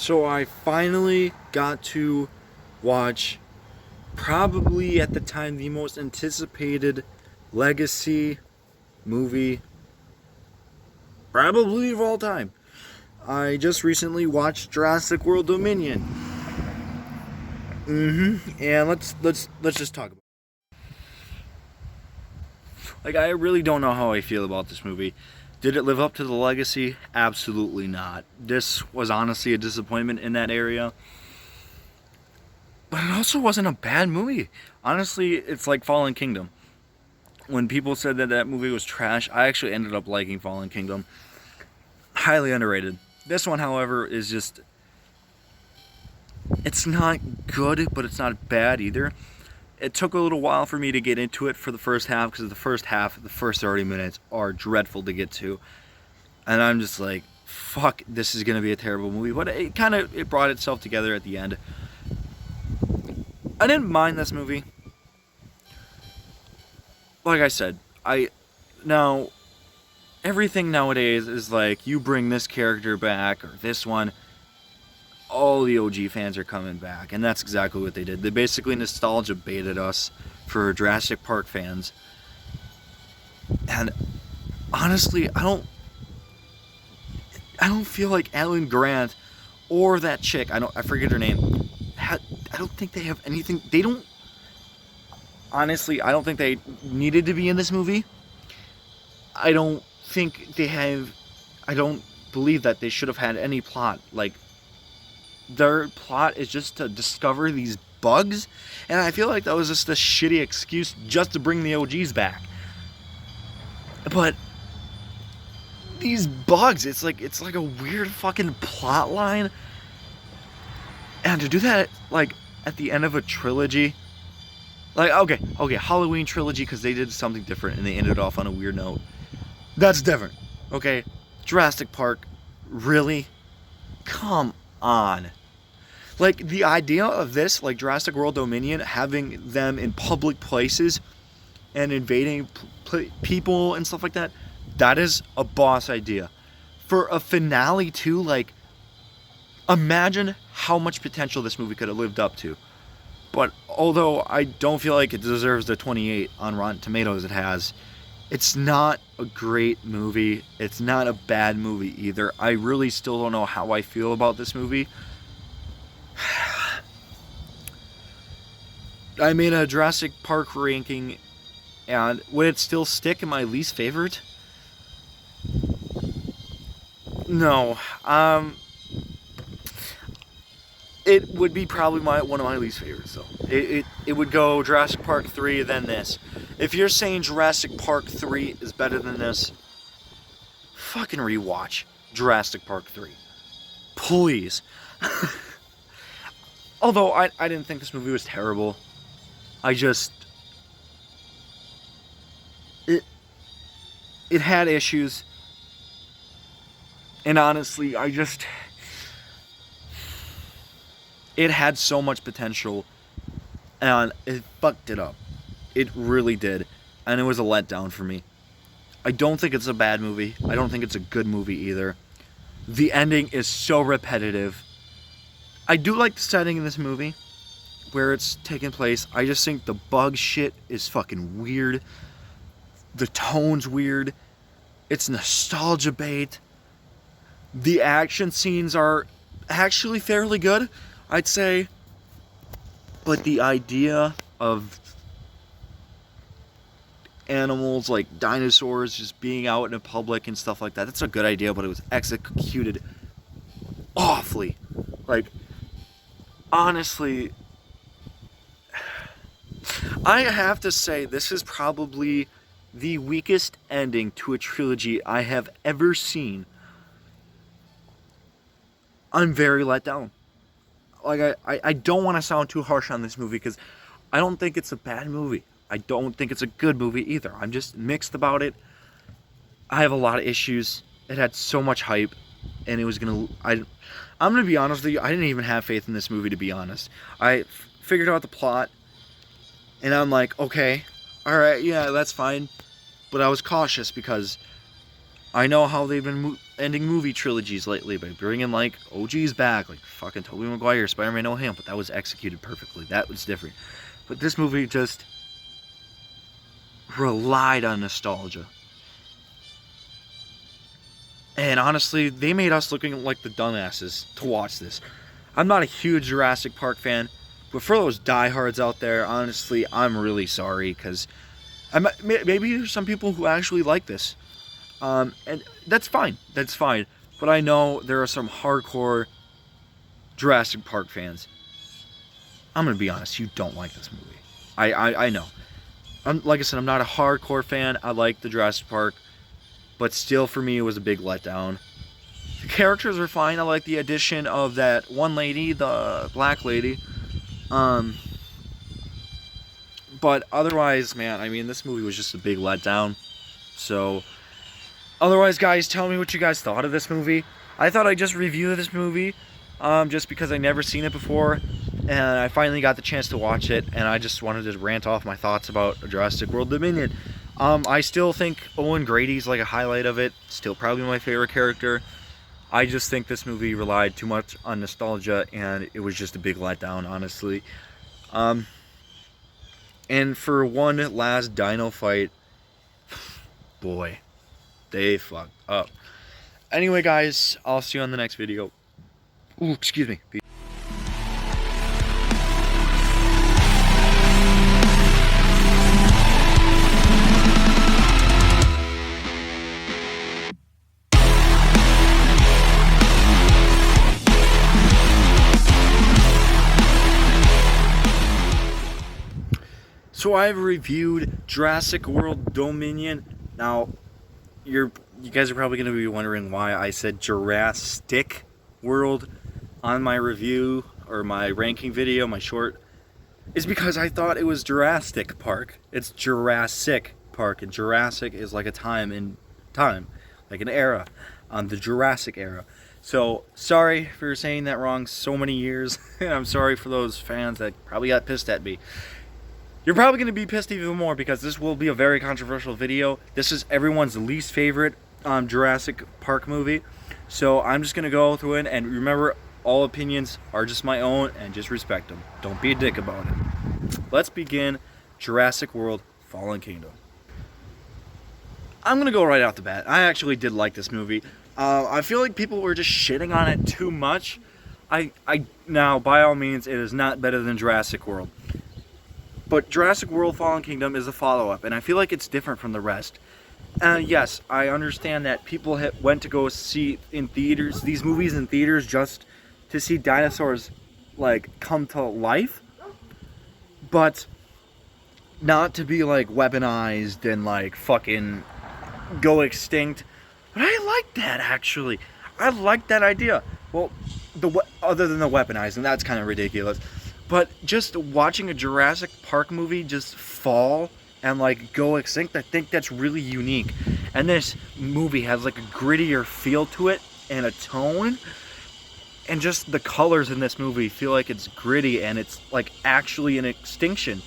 So I finally got to watch probably at the time the most anticipated legacy movie probably of all time. I just recently watched Jurassic World Dominion. And let's just talk about it. Like, I really don't know how I feel about this movie. Did it live up to the legacy? Absolutely not. This was honestly a disappointment in that area. But it also wasn't a bad movie. Honestly, it's like Fallen Kingdom. When people said that that movie was trash, I actually ended up liking Fallen Kingdom. Highly underrated. This one, however, is just... It's not good, but it's not bad either. It took a little while for me to get into it for the first half, because the first 30 minutes are dreadful to get to. And I'm just like, fuck, this is going to be a terrible movie. But it brought itself together at the end. I didn't mind this movie. Like I said, now everything nowadays is like, you bring this character back or this one, all the OG fans are coming back, and that's exactly what they did. They basically nostalgia baited us for Jurassic Park fans. And honestly, I don't feel like Alan Grant or that chick, I forget her name. I don't think they have anything. They don't. Honestly, I don't think they needed to be in this movie. I don't think they have. I don't believe that they should have had any plot. Like, their plot is just to discover these bugs, and I feel like that was just a shitty excuse just to bring the OGs back. But these bugs, it's like a weird fucking plot line. And to do that, like, at the end of a trilogy, like, okay, Halloween trilogy, because they did something different and they ended off on a weird note. That's different, okay? Jurassic Park, really? Come on. Like, the idea of this, like Jurassic World Dominion, having them in public places and invading people and stuff like that, that is a boss idea. For a finale, too, like, imagine how much potential this movie could have lived up to. But although I don't feel like it deserves the 28 on Rotten Tomatoes it has, it's not a great movie. It's not a bad movie either. I really still don't know how I feel about this movie. I made a Jurassic Park ranking, and would it still stick in my least favorite? No. It would be probably one of my least favorites, though. It would go Jurassic Park 3, then this. If you're saying Jurassic Park 3 is better than this, fucking rewatch Jurassic Park 3. Please. Although, I didn't think this movie was terrible. It had issues. And honestly, it had so much potential, and it fucked it up. It really did, and it was a letdown for me. I don't think it's a bad movie. I don't think it's a good movie either. The ending is so repetitive. I do like the setting in this movie, where it's taking place. I just think the bug shit is fucking weird. The tone's weird. It's nostalgia bait. The action scenes are actually fairly good, I'd say. But the idea of animals like dinosaurs just being out in the public and stuff like that, that's a good idea, but it was executed awfully. Like, honestly, I have to say this is probably the weakest ending to a trilogy I have ever seen. I'm very let down. Like, I don't want to sound too harsh on this movie, because I don't think it's a bad movie. I don't think it's a good movie either. I'm just mixed about it. I have a lot of issues. It had so much hype, and it was I'm gonna be honest with you, I didn't even have faith in this movie, to be honest. I figured out the plot, and I'm like, okay, alright, yeah, that's fine. But I was cautious, because I know how they've been ending movie trilogies lately by bringing like OGs back, like fucking Tobey Maguire, Spider-Man No Way Home, but that was executed perfectly. That was different. But this movie just relied on nostalgia. And honestly, they made us looking like the dumbasses to watch this. I'm not a huge Jurassic Park fan, but for those diehards out there, honestly, I'm really sorry, because maybe there's some people who actually like this. And that's fine. That's fine. But I know there are some hardcore Jurassic Park fans. I'm going to be honest, you don't like this movie. I know. Like I said, I'm not a hardcore fan. I like the Jurassic Park. But still, for me, it was a big letdown. The characters are fine. I like the addition of that one lady, the black lady. But otherwise, man, I mean, this movie was just a big letdown. So, otherwise, guys, tell me what you guys thought of this movie. I thought I'd just review this movie, just because I'd never seen it before. And I finally got the chance to watch it, and I just wanted to rant off my thoughts about Jurassic World Dominion. I still think Owen Grady's like a highlight of it. Still probably my favorite character. I just think this movie relied too much on nostalgia, and it was just a big letdown, honestly. And for one last dino fight, boy, they fucked up. Anyway, guys, I'll see you on the next video. Ooh, excuse me. So I've reviewed Jurassic World Dominion. Now, you guys are probably going to be wondering why I said Jurassic World on my review or my ranking video, my short. It's because I thought it was Jurassic Park. It's Jurassic Park, and Jurassic is like a time in time, like an era, the Jurassic era. So, sorry for saying that wrong so many years, and I'm sorry for those fans that probably got pissed at me. You're probably going to be pissed even more because this will be a very controversial video. This is everyone's least favorite Jurassic Park movie. So I'm just going to go through it, and remember, all opinions are just my own, and just respect them. Don't be a dick about it. Let's begin Jurassic World Fallen Kingdom. I'm going to go right off the bat. I actually did like this movie. I feel like people were just shitting on it too much. Now, by all means, it is not better than Jurassic World. But Jurassic World Fallen Kingdom is a follow-up, and I feel like it's different from the rest. Yes, I understand that people went to go see in theaters, these movies in theaters, just to see dinosaurs, like, come to life. But not to be, like, weaponized and, like, fucking go extinct. But I like that, actually. I like that idea. Well, other than the weaponizing, that's kind of ridiculous. But just watching a Jurassic Park movie just fall and like go extinct, I think that's really unique. And this movie has like a grittier feel to it and a tone. And just the colors in this movie feel like it's gritty and it's like actually an extinction.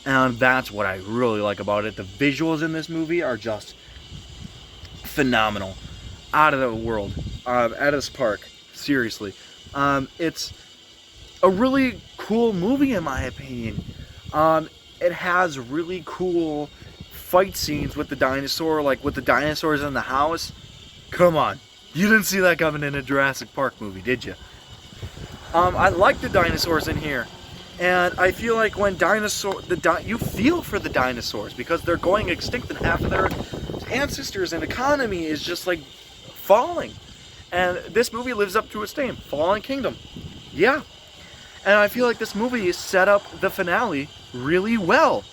And that's what I really like about it. The visuals in this movie are just phenomenal. Out of the world. Out of this park. Seriously. It's a really cool movie in my opinion. It has really cool fight scenes with the dinosaur, like with the dinosaurs in the house. Come on, you didn't see that coming in a Jurassic Park movie, did you? I like the dinosaurs in here, and I feel like when you feel for the dinosaurs because they're going extinct and half of their ancestors and economy is just like falling. And this movie lives up to its name, Fallen Kingdom. Yeah. And I feel like this movie set up the finale really well.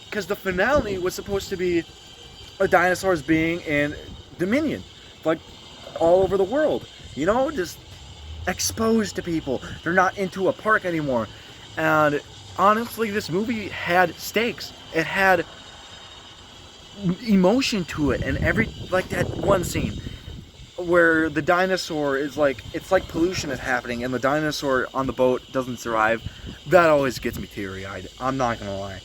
Because the finale was supposed to be a dinosaurs being in Dominion. Like, all over the world. You know, just exposed to people. They're not into a park anymore. And honestly, this movie had stakes. It had emotion to it. And like that one scene where the dinosaur is like, it's like pollution is happening and the dinosaur on the boat doesn't survive. That always gets me teary-eyed. I'm not gonna lie.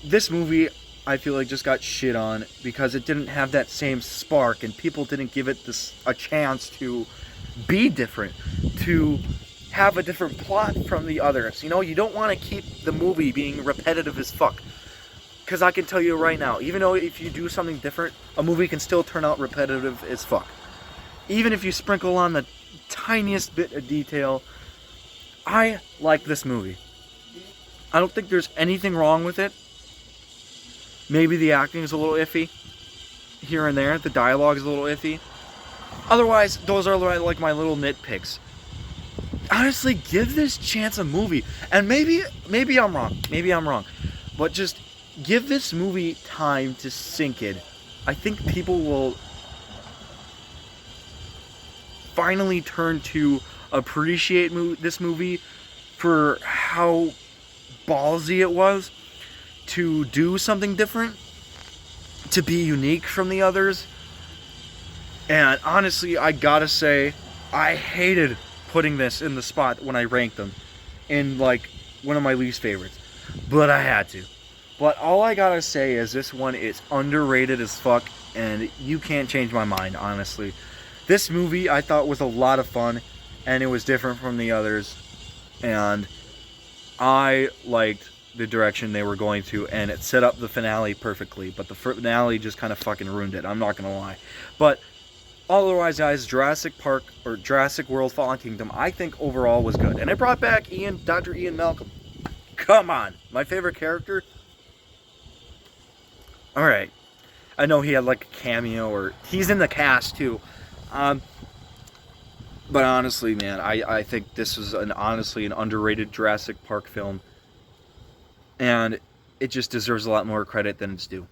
This movie, I feel like just got shit on because it didn't have that same spark, and people didn't give it a chance to be different, to have a different plot from the others. You know, you don't want to keep the movie being repetitive as fuck. Because I can tell you right now, even though if you do something different, a movie can still turn out repetitive as fuck. Even if you sprinkle on the tiniest bit of detail, I like this movie. I don't think there's anything wrong with it. Maybe the acting is a little iffy here and there. The dialogue is a little iffy. Otherwise, those are like my little nitpicks. Honestly, give this chance a movie. And maybe I'm wrong. Maybe I'm wrong. But just give this movie time to sink in. I think people will finally turn to appreciate this movie for how ballsy it was to do something different, to be unique from the others. And honestly, I gotta say, I hated putting this in the spot when I ranked them in like one of my least favorites, but I had to. But all I gotta say is this one is underrated as fuck, and you can't change my mind, honestly. This movie I thought was a lot of fun, and it was different from the others, and I liked the direction they were going to, and it set up the finale perfectly, but the finale just kind of fucking ruined it, I'm not gonna lie. But otherwise, guys, Jurassic World Fallen Kingdom, I think overall was good. And it brought back Dr. Ian Malcolm. Come on, my favorite character. Alright, I know he had like a cameo, or he's in the cast too. But honestly, man, I think this was honestly an underrated Jurassic Park film. And it just deserves a lot more credit than it's due.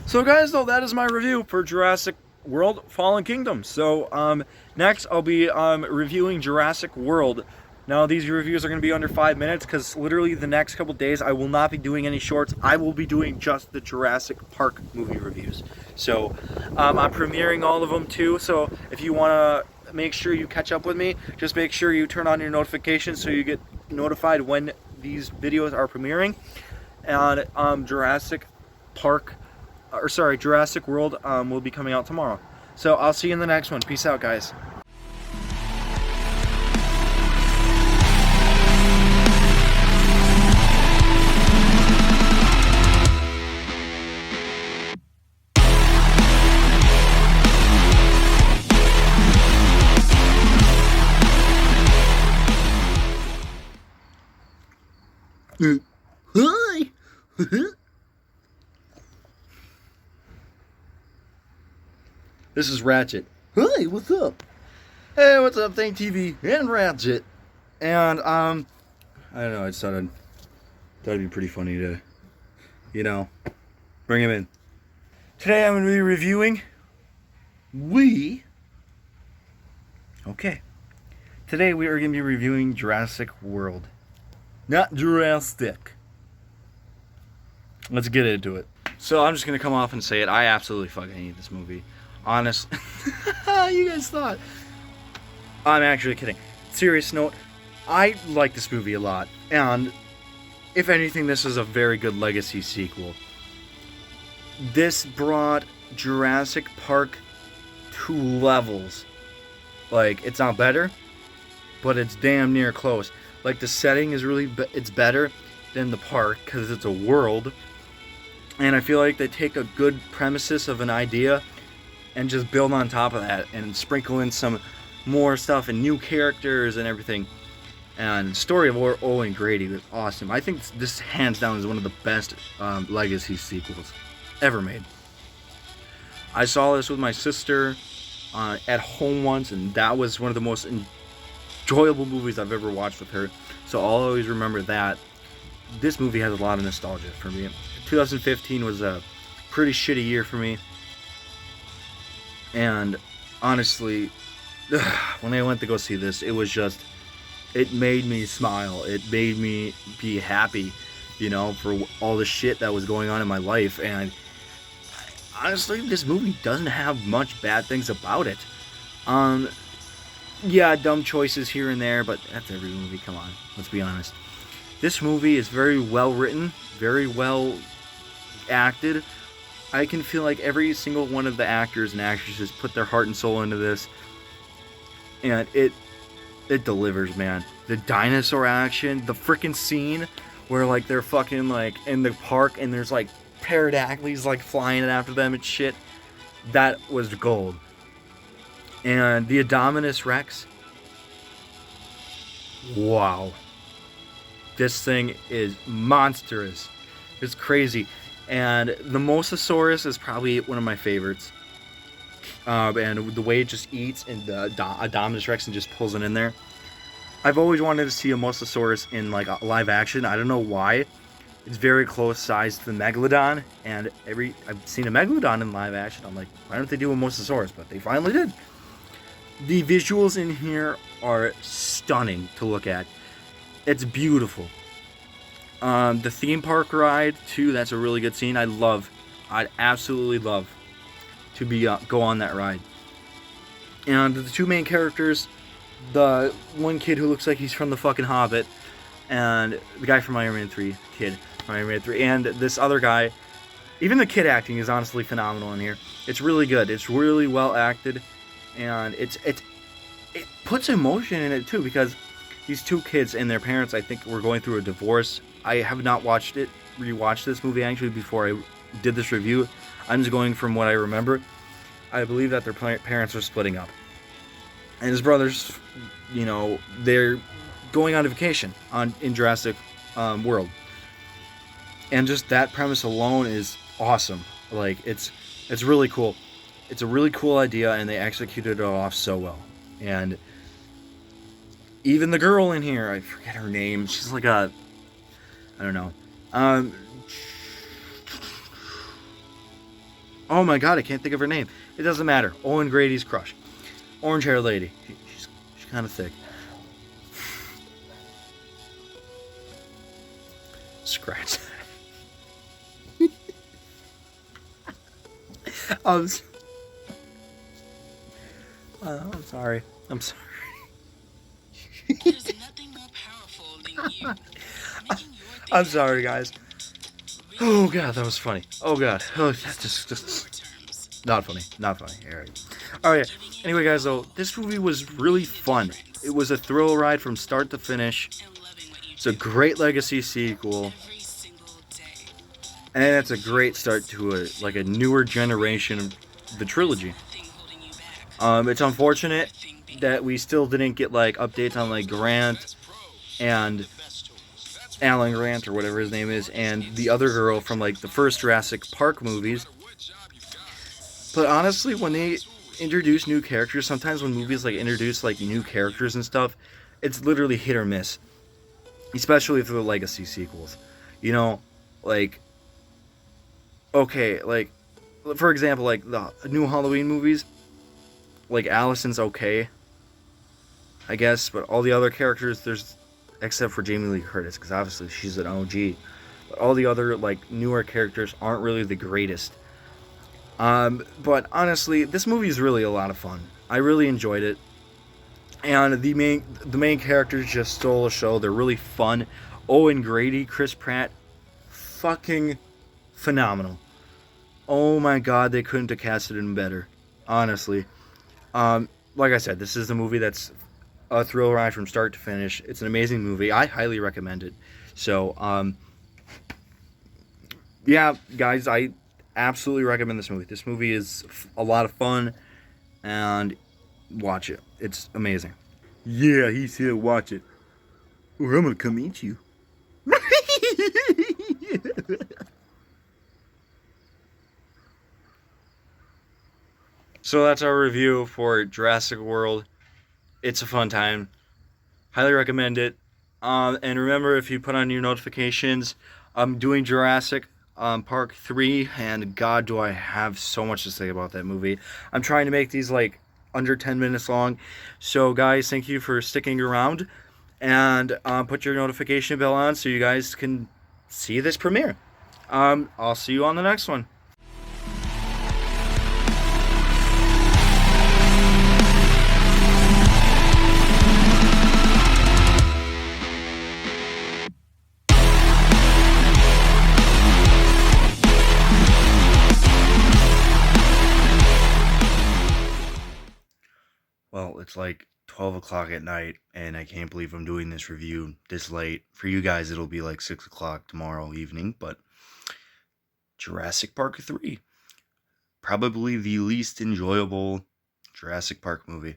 So guys, though, that is my review for Jurassic World Fallen Kingdom. So next I'll be reviewing Jurassic World. Now these reviews are going to be under 5 minutes because literally the next couple days I will not be doing any shorts. I will be doing just the Jurassic Park movie reviews. So I'm premiering all of them too. So if you want to make sure you catch up with me, just make sure you turn on your notifications so you get notified when these videos are premiering. And Jurassic World will be coming out tomorrow. So I'll see you in the next one. Peace out, guys. Hi. This is Ratchet. Hi, what's up? Hey, what's up, Thank TV and Ratchet. And I don't know, I just thought it'd be pretty funny to, you know, bring him in. Today I'm going to be reviewing Today we are going to be reviewing Jurassic World. Not Jurassic. Let's get into it. So I'm just going to come off and say it. I absolutely fucking hate this movie. Honestly. You guys thought. I'm actually kidding. Serious note, I like this movie a lot. And if anything, this is a very good legacy sequel. This brought Jurassic Park to levels. Like, it's not better, but it's damn near close. Like, the setting is really, it's better than the park because it's a world. And I feel like they take a good premises of an idea and just build on top of that and sprinkle in some more stuff and new characters and everything. And story of Owen Grady was awesome. I think this hands down is one of the best legacy sequels ever made. I saw this with my sister at home once, and that was one of the most enjoyable movies I've ever watched with her. So I'll always remember that. This movie has a lot of nostalgia for me. 2015 was a pretty shitty year for me. And honestly, when I went to go see this, it was just, it made me smile. It made me be happy, you know, for all the shit that was going on in my life. And honestly, this movie doesn't have much bad things about it. Yeah, dumb choices here and there, but that's every movie, come on, let's be honest. This movie is very well written, very well acted. I can feel like every single one of the actors and actresses put their heart and soul into this, and it delivers, man. The dinosaur action, the freaking scene where like they're fucking like in the park and there's like pterodactyls like flying after them and shit. That was gold. And the Indominus Rex. Wow. This thing is monstrous. It's crazy. And the Mosasaurus is probably one of my favorites. And the way it just eats and the Indominus Rex and just pulls it in there. I've always wanted to see a Mosasaurus in like a live action. I don't know why. It's very close size to the Megalodon, and I've seen a Megalodon in live action. I'm like, why don't they do a Mosasaurus? But they finally did. The visuals in here are stunning to look at. It's beautiful. The theme park ride too. That's a really good scene. I'd absolutely love to go on that ride. And the two main characters, the one kid who looks like he's from the fucking Hobbit, and the guy from Iron Man 3, and this other guy. Even the kid acting is honestly phenomenal in here. It's really good. It's really well acted, and it puts emotion in it too, because these two kids and their parents, I think, were going through a divorce. I have not rewatched this movie actually before I did this review. I'm just going from what I remember. I believe that their parents are splitting up, and his brothers, they're going on a vacation in Jurassic World. And just that premise alone is awesome. Like, it's really cool. It's a really cool idea, and they executed it off so well. And even the girl in here, I forget her name. She's like I don't know. Oh my god, I can't think of her name. It doesn't matter. Owen Grady's crush. Orange hair lady. She's kind of thick. Scratch. I'm sorry. I'm sorry. There's nothing more powerful than you. I'm sorry, guys. Oh god, that was funny. Oh god. Oh, that's just not funny. Not funny. All right. Anyway, guys, though, this movie was really fun. It was a thrill ride from start to finish. It's a great legacy sequel. And it's a great start to a newer generation of the trilogy. It's unfortunate that we still didn't get like updates on like Grant and Alan Grant or whatever his name is, and the other girl from like the first Jurassic Park movies. But honestly, when they introduce new characters, sometimes when movies like introduce like new characters and stuff, it's literally hit or miss. Especially for the legacy sequels. Like, okay, like, for example, like the new Halloween movies, like Allison's okay, I guess, but all the other characters, except for Jamie Lee Curtis, because obviously she's an OG, but all the other like newer characters aren't really the greatest. But honestly, this movie is really a lot of fun. I really enjoyed it, and the main characters just stole the show. They're really fun. Owen Grady, Chris Pratt, fucking phenomenal. Oh my god, they couldn't have casted him better, honestly. Like I said, this is a movie that's a thrill ride from start to finish. It's an amazing movie. I highly recommend it. So, yeah, guys, I absolutely recommend this movie. This movie is a lot of fun, and watch it. It's amazing. Yeah, he said watch it, or I'm gonna come eat you. So that's our review for Jurassic World. It's a fun time. Highly recommend it. And remember, if you put on your notifications, I'm doing Jurassic Park 3, and god, do I have so much to say about that movie. I'm trying to make these like under 10 minutes long. So guys, thank you for sticking around, and put your notification bell on so you guys can see this premiere. I'll see you on the next one. it's like 12 o'clock at night, and I can't believe I'm doing this review this late. For you guys, it'll be like 6 o'clock tomorrow evening, but Jurassic Park 3. Probably the least enjoyable Jurassic Park movie.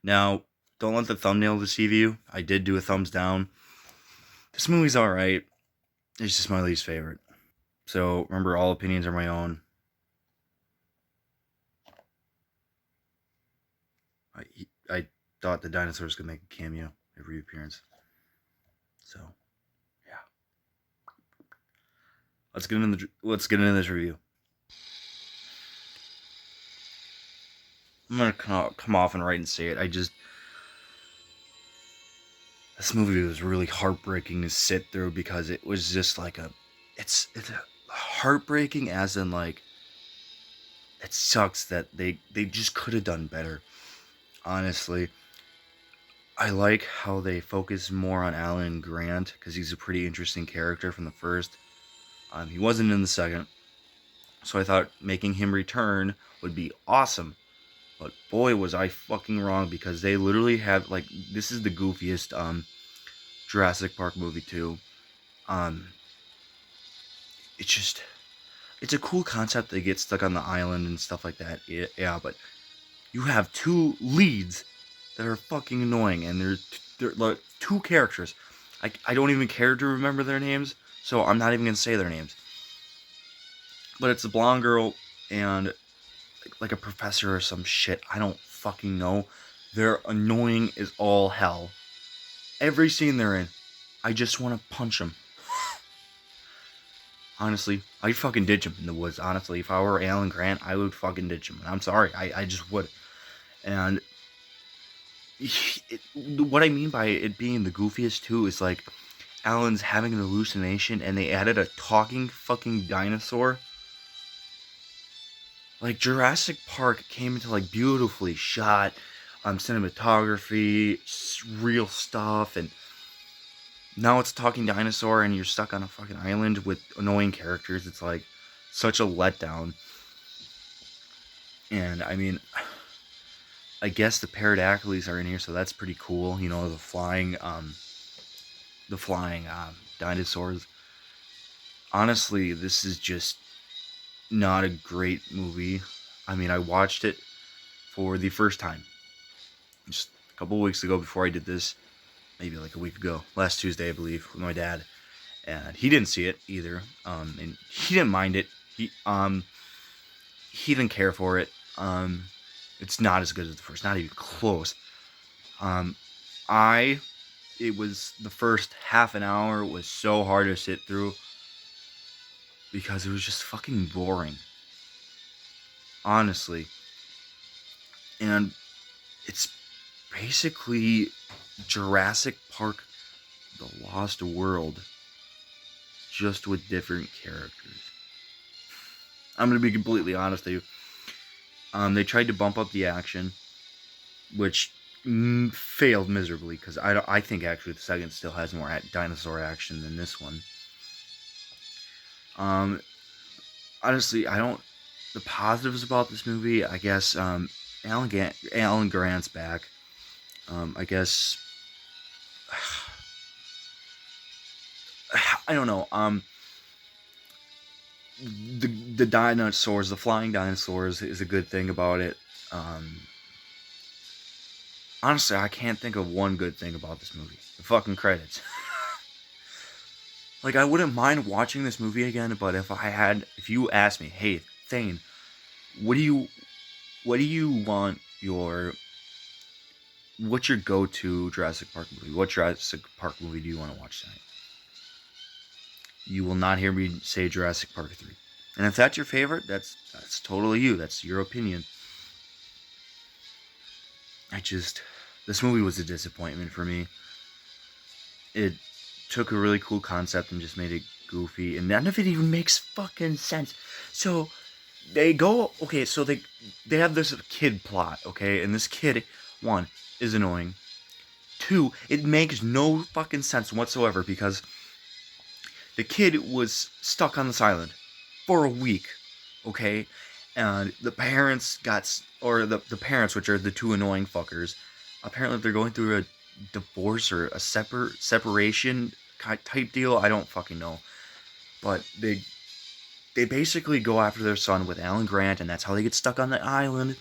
Now, don't let the thumbnail deceive you. I did do a thumbs down. This movie's alright. It's just my least favorite. So, remember, all opinions are my own. I thought the dinosaurs could make a cameo every appearance. So, yeah. Let's get into this review. I'm gonna come off and right and say it. This movie was really heartbreaking to sit through because it was just like it's heartbreaking as in like, it sucks that they just could have done better. Honestly, I like how they focus more on Alan Grant because he's a pretty interesting character from the first. He wasn't in the second, so I thought making him return would be awesome. But boy, was I fucking wrong, because they literally have, like, this is the goofiest Jurassic Park movie too. It's a cool concept. They get stuck on the island and stuff like that. Yeah, but you have two leads that are fucking annoying, and they're like two characters. I don't even care to remember their names, so I'm not even gonna say their names. But it's a blonde girl and like a professor or some shit. I don't fucking know. They're annoying as all hell. Every scene they're in, I just want to punch them. Honestly, I'd fucking ditch him in the woods. Honestly, if I were Alan Grant, I would fucking ditch him. I'm sorry, I just would. And what I mean by it being the goofiest too is like Alan's having an hallucination, and they added a talking fucking dinosaur. Like, Jurassic Park came into like beautifully shot, cinematography, real stuff, and now it's talking dinosaur, and you're stuck on a fucking island with annoying characters. It's like such a letdown. And I mean, I guess the pterodactyls are in here, so that's pretty cool. You know, the flying dinosaurs. Honestly, this is just not a great movie. I mean, I watched it for the first time just a couple weeks ago before I did this, maybe like a week ago, last Tuesday, I believe, with my dad, and he didn't see it either. And he didn't mind it. He didn't care for it. It's not as good as the first, not even close. It was the first half an hour was so hard to sit through because it was just fucking boring. Honestly. And it's basically Jurassic Park The Lost World, just with different characters. I'm going to be completely honest with you. They tried to bump up the action, which failed miserably, because I think actually the second still has more dinosaur action than this one. Honestly, the positives about this movie, I guess, Alan Grant's back. I guess, I don't know. The dinosaurs, the flying dinosaurs, is a good thing about it. Honestly, I can't think of one good thing about this movie. The fucking credits. Like, I wouldn't mind watching this movie again, but if you asked me, hey, Thane, what do you want what's your go-to Jurassic Park movie? What Jurassic Park movie do you want to watch tonight? You will not hear me say Jurassic Park 3. And if that's your favorite, that's totally you. That's your opinion. This movie was a disappointment for me. It took a really cool concept and just made it goofy, and none of it even makes fucking sense. So they have this kid plot, okay? And this kid, one, is annoying. Two, it makes no fucking sense whatsoever, because the kid was stuck on this island for a week, okay? And the parents the parents, which are the two annoying fuckers, apparently they're going through a divorce or a separation type deal. I don't fucking know. But they basically go after their son with Alan Grant, and that's how they get stuck on the island.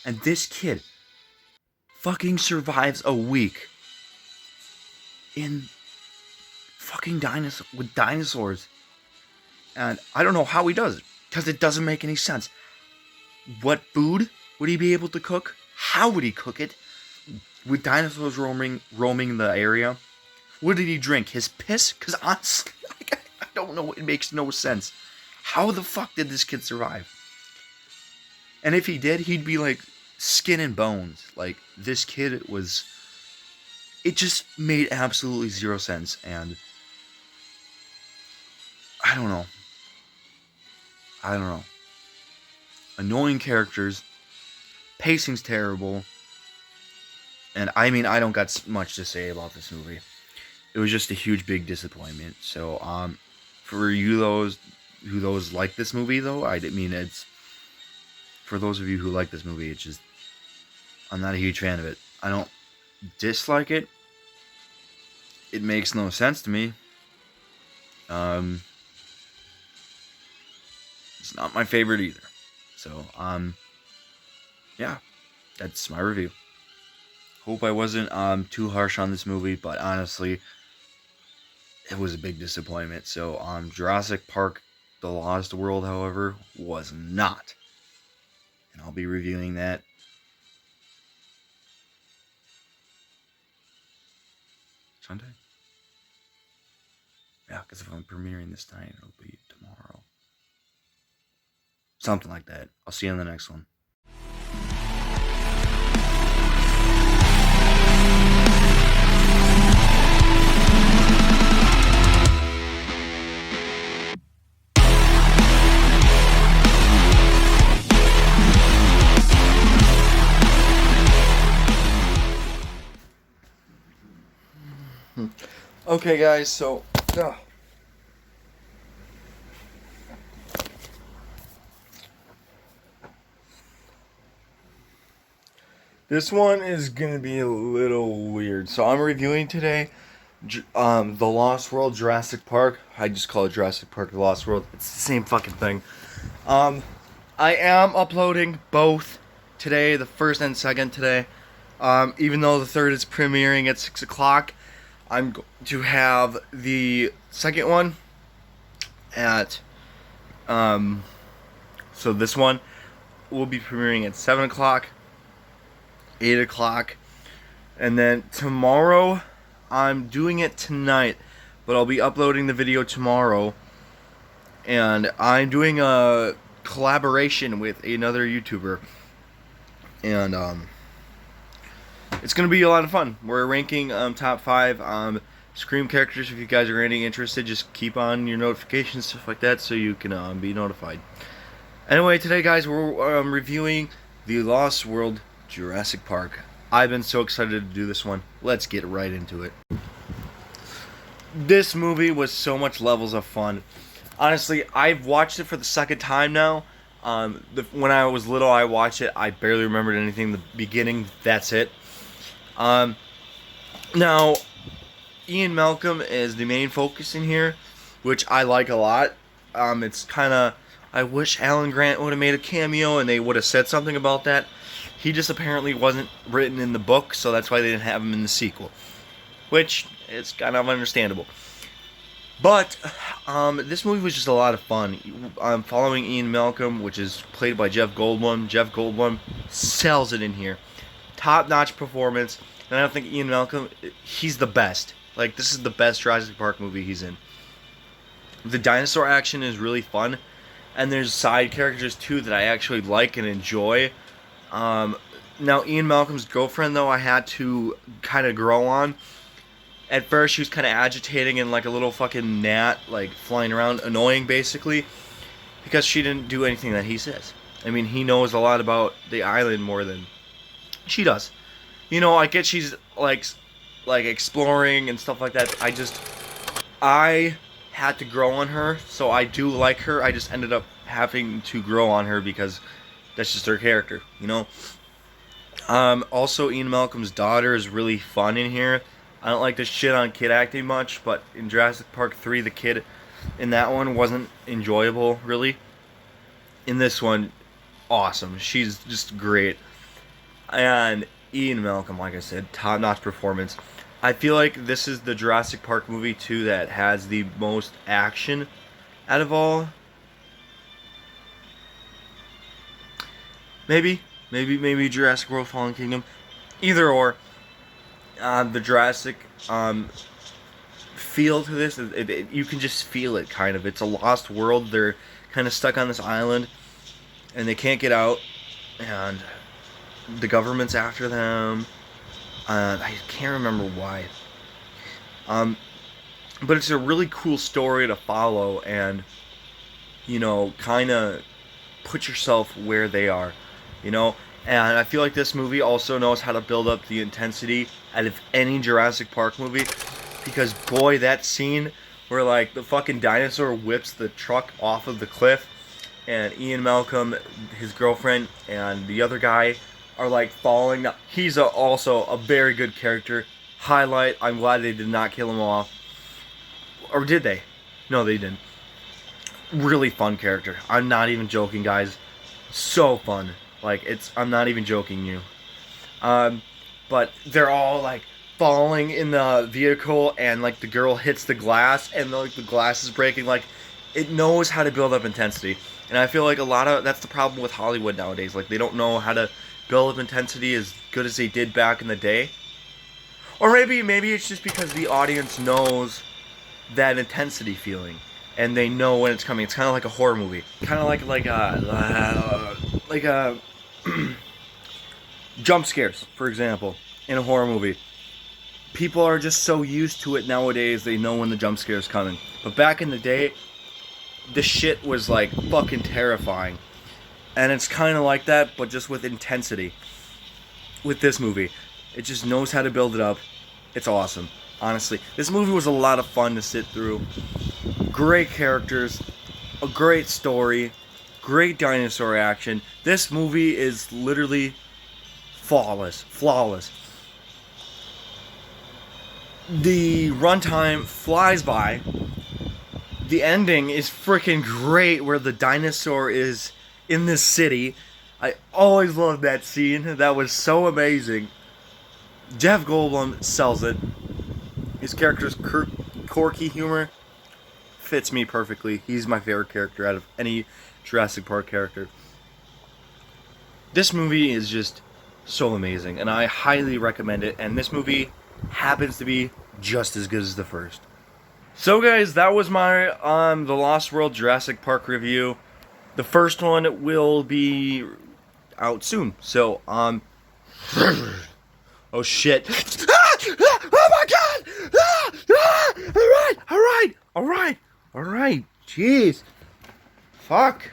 And this kid fucking survives a week in fucking dinosaurs. And I don't know how he does it, because it doesn't make any sense. What food would he be able to cook? How would he cook it? With dinosaurs roaming the area? What did he drink? His piss? Because honestly, I don't know. It makes no sense. How the fuck did this kid survive? And if he did, he'd be like skin and bones. Like, this kid was... It just made absolutely zero sense. And I don't know. Annoying characters. Pacing's terrible. And I mean, I don't got much to say about this movie. It was just a huge, big disappointment. So, for you who like this movie, though, I mean, it's... For those of you who like this movie, it's just... I'm not a huge fan of it. I don't dislike it. It makes no sense to me. It's not my favorite either. So, yeah, that's my review. Hope I wasn't too harsh on this movie, but honestly, it was a big disappointment. So, Jurassic Park: The Lost World, however, was not. And I'll be reviewing that Sunday. Yeah, because if I'm premiering this night, it'll be tomorrow. Something like that. I'll see you in the next one. Okay, guys, so... This one is going to be a little weird. So I'm reviewing today The Lost World, Jurassic Park. I just call it Jurassic Park: The Lost World. It's the same fucking thing. I am uploading both today, the first and second today. Even though the third is premiering at 6 o'clock, I'm going to have the second one at... So this one will be premiering at 7 o'clock. 8 o'clock, and then tomorrow, I'm doing it tonight, but I'll be uploading the video tomorrow, and I'm doing a collaboration with another YouTuber, and it's going to be a lot of fun. We're ranking top 5 Scream characters. If you guys are any interested, just keep on your notifications, stuff like that, so you can be notified. Anyway, today, guys, we're reviewing The Lost World, Jurassic Park. I've been so excited to do this one. Let's get right into it. This movie was so much levels of fun. Honestly, I've watched it for the second time now. When I was little, I watched it. I barely remembered anything in the beginning. That's it. Now, Ian Malcolm is the main focus in here, which I like a lot. It's kind of... I wish Alan Grant would have made a cameo and they would have said something about that. He just apparently wasn't written in the book, so that's why they didn't have him in the sequel. Which is kind of understandable. But, this movie was just a lot of fun. I'm following Ian Malcolm, which is played by Jeff Goldblum. Jeff Goldblum sells it in here. Top-notch performance. And I don't think Ian Malcolm, he's the best. Like, this is the best Jurassic Park movie he's in. The dinosaur action is really fun. And there's side characters, too, that I actually like and enjoy. Now, Ian Malcolm's girlfriend, though, I had to kind of grow on. At first, she was kind of agitating and like a little fucking gnat, like, flying around, annoying, basically, because she didn't do anything that he says. I mean, he knows a lot about the island more than she does. You know, I get she's, like exploring and stuff like that. I had to grow on her, so I do like her. I just ended up having to grow on her because... that's just her character, you know? Also, Ian Malcolm's daughter is really fun in here. I don't like to shit on kid acting much, but in Jurassic Park 3, the kid in that one wasn't enjoyable, really. In this one, awesome. She's just great. And Ian Malcolm, like I said, top-notch performance. I feel like this is the Jurassic Park movie, too, that has the most action out of all. Maybe Jurassic World Fallen Kingdom. Either or. The Jurassic feel to this, you can just feel it, kind of. It's a lost world. They're kind of stuck on this island, and they can't get out, and the government's after them. I can't remember why. But it's a really cool story to follow, and kind of put yourself where they are, And I feel like this movie also knows how to build up the intensity out of any Jurassic Park movie, because boy, that scene where like the fucking dinosaur whips the truck off of the cliff, and Ian Malcolm, his girlfriend, and the other guy are like falling. He's also a very good character. Highlight. I'm glad they did not kill him off. Or did they? No, they didn't. Really fun character. I'm not even joking, guys. So fun. Like, I'm not even joking you. But they're all like falling in the vehicle, and like the girl hits the glass, and like the glass is breaking. Like, it knows how to build up intensity. And I feel like that's the problem with Hollywood nowadays. Like, they don't know how to build up intensity as good as they did back in the day. Or maybe it's just because the audience knows that intensity feeling, and they know when it's coming. It's kind of like a horror movie, kind of like a jump scares, for example, in a horror movie. People are just so used to it nowadays, they know when the jump scare is coming. But back in the day, the shit was like fucking terrifying. And it's kind of like that, but just with intensity. With this movie, it just knows how to build it up. It's awesome. Honestly, this movie was a lot of fun to sit through. Great characters, a great story, great dinosaur action. This movie is literally flawless. The runtime flies by. The ending is freaking great, where the dinosaur is in this city. I always loved that scene. That was so amazing. Jeff Goldblum sells it. His character's quirky humor fits me perfectly. He's my favorite character out of any Jurassic Park character. This movie is just so amazing, and I highly recommend it. And this movie happens to be just as good as the first. So guys, that was my The Lost World Jurassic Park review. The first one will be out soon. So oh shit. Oh my god! Alright. Jeez. Fuck.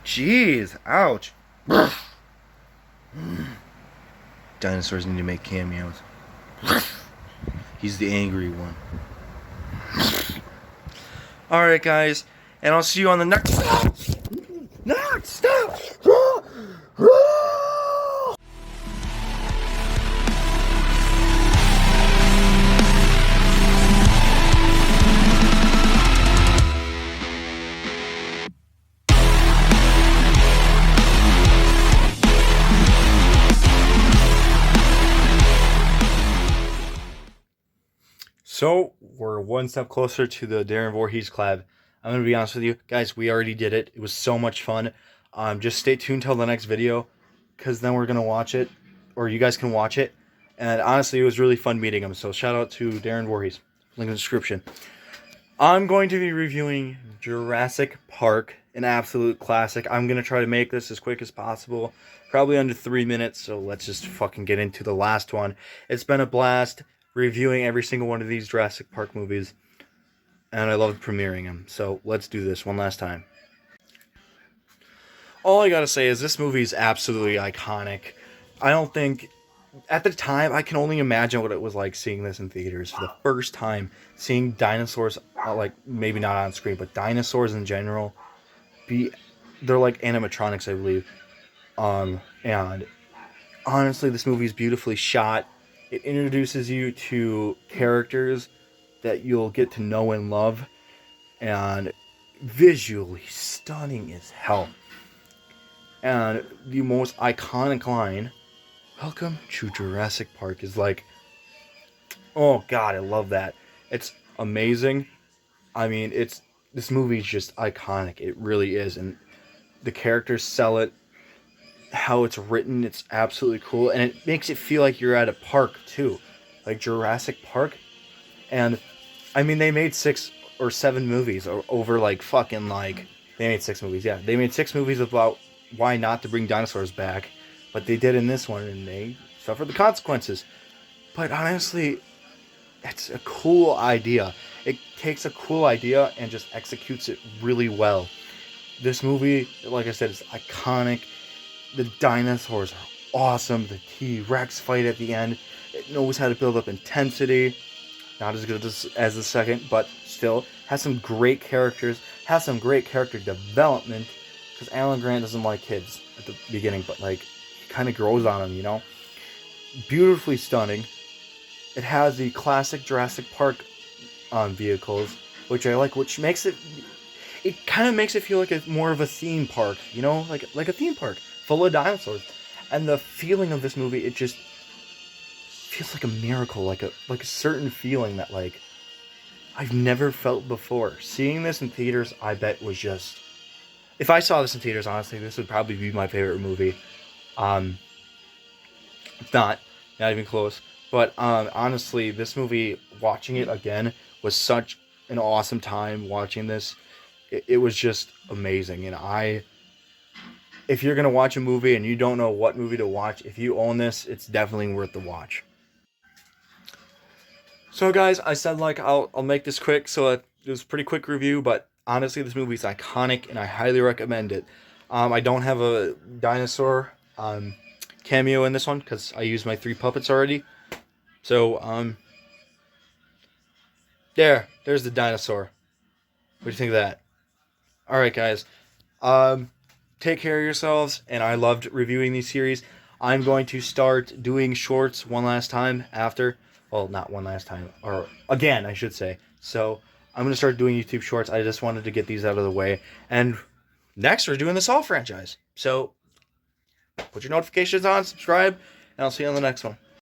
Jeez. Ouch. Dinosaurs need to make cameos. He's the angry one. Alright, guys. And I'll see you on the next... Stop! So, we're one step closer to the Darren Voorhees collab. I'm going to be honest with you. Guys, we already did it. It was so much fun. Just stay tuned till the next video, because then we're going to watch it, or you guys can watch it. And honestly, it was really fun meeting him. So, shout out to Darren Voorhees. Link in the description. I'm going to be reviewing Jurassic Park, an absolute classic. I'm going to try to make this as quick as possible. Probably under 3 minutes, so let's just fucking get into the last one. It's been a blast reviewing every single one of these Jurassic Park movies, and I loved premiering them. So let's do this one last time. All I gotta say is this movie is absolutely iconic. I don't think, at the time, I can only imagine what it was like seeing this in theaters for the first time, seeing dinosaurs, like maybe not on screen, but dinosaurs in general, they're like animatronics, I believe, and honestly, this movie is beautifully shot. It introduces you to characters that you'll get to know and love, and visually stunning as hell. And the most iconic line, "Welcome to Jurassic Park," is like, oh god, I love that. It's amazing. I mean, it's this movie is just iconic. It really is, and the characters sell it. How it's written, it's absolutely cool, and it makes it feel like you're at a park too, like Jurassic Park. And I mean, they made 6 or 7 movies over like fucking like they made 6 movies. Yeah, they made 6 movies about why not to bring dinosaurs back, but they did in this one, and they suffered the consequences. But honestly, it's a cool idea. It takes a cool idea and just executes it really well. This movie, like I said, is iconic. The dinosaurs are awesome. The T-Rex fight at the end, it knows how to build up intensity. Not as good as the second, but still has some great characters. Has some great character development. Because Alan Grant doesn't like kids at the beginning, but like he kind of grows on them, you know. Beautifully stunning. It has the classic Jurassic Park vehicles, which I like, which makes it. It kind of makes it feel like a more of a theme park, you know, like a theme park full of dinosaurs. And the feeling of this movie, it just feels like a miracle, like a certain feeling that like I've never felt before. Seeing this in theaters, I bet was just. If I saw this in theaters, honestly, this would probably be my favorite movie. Um, it's not even close. But honestly, this movie, watching it again, was such an awesome time watching this. It was just amazing, and if you're gonna watch a movie and you don't know what movie to watch, if you own this, it's definitely worth the watch. So guys, I said like I'll make this quick, so it was a pretty quick review, but honestly, this movie is iconic, and I highly recommend it. I don't have a dinosaur cameo in this one because I used my 3 puppets already. So there's the dinosaur. What do you think of that? All right, guys. Um, take care of yourselves, and I loved reviewing these series. I'm going to start doing shorts one last time after. Well, not one last time, or again, I should say. So I'm going to start doing YouTube shorts. I just wanted to get these out of the way. And next, we're doing the Saw franchise. So put your notifications on, subscribe, and I'll see you on the next one.